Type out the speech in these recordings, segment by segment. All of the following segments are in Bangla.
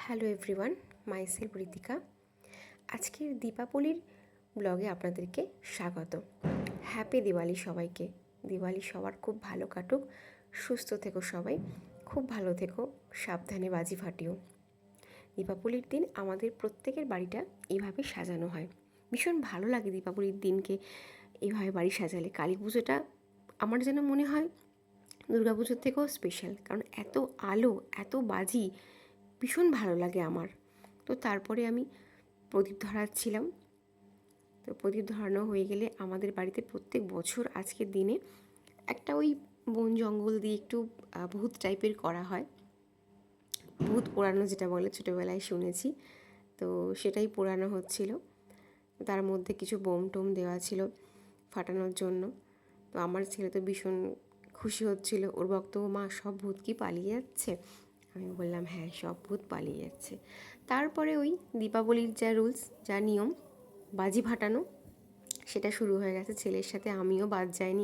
Hello everyone, myself Ritika. আজকের দীপাবলির ব্লগে আপনাদেরকে স্বাগত। হ্যাপি দিওয়ালি সবাইকে। দিওয়ালি সবার খুব ভালো কাটুক, সুস্থ থেকো সবাই, খুব ভালো থেকো, সাবধানে বাজি ফাটিও। দীপাবলির দিন আমাদের প্রত্যেকের বাড়িটা এইভাবে সাজানো হয়। ভীষণ ভালো লাগে দীপাবলির দিনকে এইভাবে বাড়ি সাজালে। কালী পুজোটা আমার যেন মনে হয় দুর্গাপুজোর থেকেও স্পেশাল, কারণ এত আলো, এত বাজি, ভীষণ ভালো লাগে আমার। তো তারপরে আমি প্রদীপ ধরাচ্ছিলাম। তো প্রদীপ ধরানো হয়ে গেলে আমাদের বাড়িতে প্রত্যেক বছর আজকের দিনে একটা ওই বন জঙ্গল দিয়ে একটু ভূত টাইপের করা হয়। ভূত পোড়ানো যেটা বলে, ছোটোবেলায় শুনেছি। তো সেটাই পোড়ানো হচ্ছিল। তার মধ্যে কিছু বোম টোম দেওয়া ছিল ফাটানোর জন্য। তো আমার ছেলে তো ভীষণ খুশি হচ্ছিল। ওর বক্তব্য, মা সব ভূত কি পালিয়ে যাচ্ছে? আমি বললাম হ্যাঁ, সব ভূত পালিয়ে যাচ্ছে। তারপরে ওই দীপাবলির যা রুলস, যা নিয়ম, বাজি ফাটানো, সেটা শুরু হয়ে গেছে। ছেলের সাথে আমিও বাদ যাইনি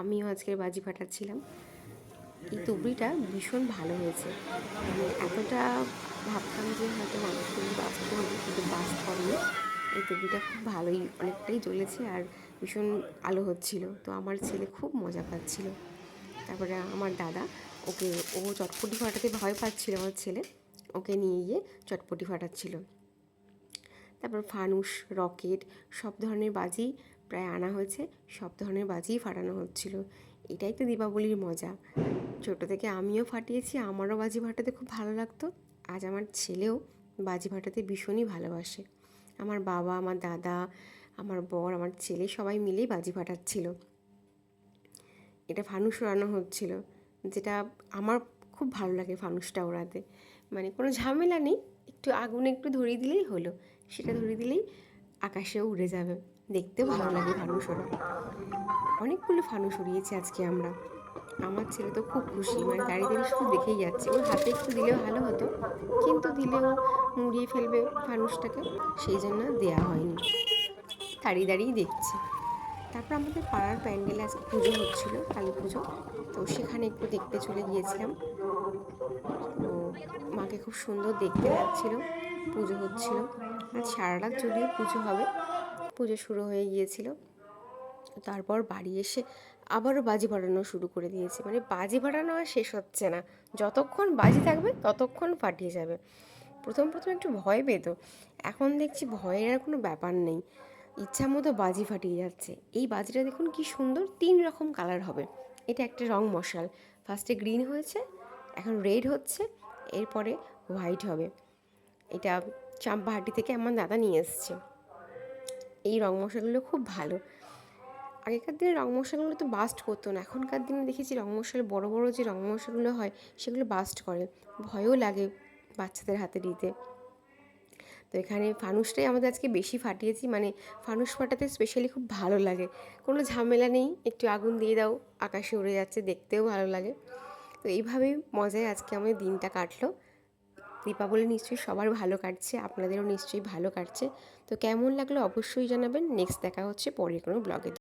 আমিও আজকের বাজি ফাটাচ্ছিলাম। এই তুবড়িটা ভীষণ ভালো হয়েছে। আমি এতটা ভাবতাম যে হয়তো মানুষগুলো বাঁচতে হবে, কিন্তু বাস্ট হয়নি। এই তুবড়িটা খুব ভালোই, অনেকটাই জ্বলেছে আর ভীষণ আলো হচ্ছিল। তো আমার ছেলে খুব মজা পাচ্ছিল। তারপরে আমার দাদা, ও চটপটি ফাটাতে ভয় পাচ্ছিল, আমার ছেলে ওকে নিয়ে গিয়ে চটপটি ফাটাচ্ছিল। তারপর ফানুস, রকেট, সব ধরনের বাজি প্রায় আনা হয়েছে, সব ধরনের বাজিই ফাটানো হচ্ছিল। এটাই তো দীপাবলির মজা। ছোটো থেকে আমিও ফাটিয়েছি, আমারও বাজি ফাটাতে খুব ভালো লাগতো। আজ আমার ছেলেও বাজি ফাটাতে ভীষণই ভালোবাসে। আমার বাবা, আমার দাদা, আমার বর, আমার ছেলে সবাই মিলেই বাজি ফাটাচ্ছিল। এটা ফানুস ওড়ানো হচ্ছিল, যেটা আমার খুব ভালো লাগে ফানুসটা ওড়াতে। মানে কোনো ঝামেলা নেই, একটু আগুন একটু ধরিয়ে দিলেই হলো, সেটা ধরিয়ে দিলেই আকাশেও উড়ে যাবে। দেখতেও ভালো লাগে ফানুস ওড়া। অনেকগুলো ফানুস উড়িয়েছি আজকে আমরা। আমার ছেলে তো খুব খুশি, মানে দাঁড়িয়ে দাঁড়িয়ে শুধু দেখেই যাচ্ছে। ওর হাতে একটু দিলেও ভালো হতো, কিন্তু দিলেও মুড়িয়ে ফেলবে ফানুসটাকে, সেই জন্য দেওয়া হয়নি, দাঁড়িয়ে দাঁড়িয়েই দেখছে। তারপর আমাদের পাড়ার প্যান্ডেলে আজকে পুজো হচ্ছিল, কালী পুজো। তো সেখানে একটু দেখতে চলে গিয়েছিলাম। তো মাকে খুব সুন্দর দেখতে লাগছিল, পুজো হচ্ছিল। আজ সারা রাত যদিও পুজো হবে, পুজো শুরু হয়ে গিয়েছিল। তারপর বাড়ি এসে আবারও বাজি ফাটানো শুরু করে দিয়েছে। মানে বাজি ফাটানো আর শেষ হচ্ছে না, যতক্ষণ বাজি থাকবে ততক্ষণ ফাটিয়ে যাবে। প্রথম প্রথম একটু ভয় পেত, এখন দেখছি ভয়ের আর কোনো ব্যাপার নেই, ইচ্ছা মতো বাজি ফাটিয়ে যাচ্ছে। এই বাজিটা দেখুন কি সুন্দর, 3 রকম কালার হবে। এটা একটা রং মশাল, ফার্স্টে গ্রিন হয়েছে, এখন রেড হচ্ছে, এরপরে হোয়াইট হবে। এটা চাম্পাহাটি থেকে আমার দাদা নিয়ে এসছে। এই রং মশালগুলো খুব ভালো। আগেকার দিনে রং মশালগুলো তো বাস্ট করতো না, এখনকার দিনে দেখেছি রং মশাল, বড়ো বড়ো যে রং মশালগুলো হয় সেগুলো বাস্ট করে, ভয়ও লাগে বাচ্চাদের হাতে দিতে। তো এখানে ফানুসটাই আমাদের আজকে বেশি ফাটিয়েছি, মানে ফানুস ফাটাতে স্পেশালি খুব ভালো লাগে, কোনো ঝামেলা নেই, একটু আগুন দিয়ে দাও, আকাশে উড়ে যাচ্ছে, দেখতেও ভালো লাগে। তো এইভাবেই মজায় আজকে আমাদের দিনটা কাটলো। দীপাবলি নিশ্চয়ই সবার ভালো কাটছে, আপনাদেরও নিশ্চয়ই ভালো কাটছে। তো কেমন লাগলো অবশ্যই জানাবেন। নেক্সট দেখা হচ্ছে পরের কোনো ব্লগে।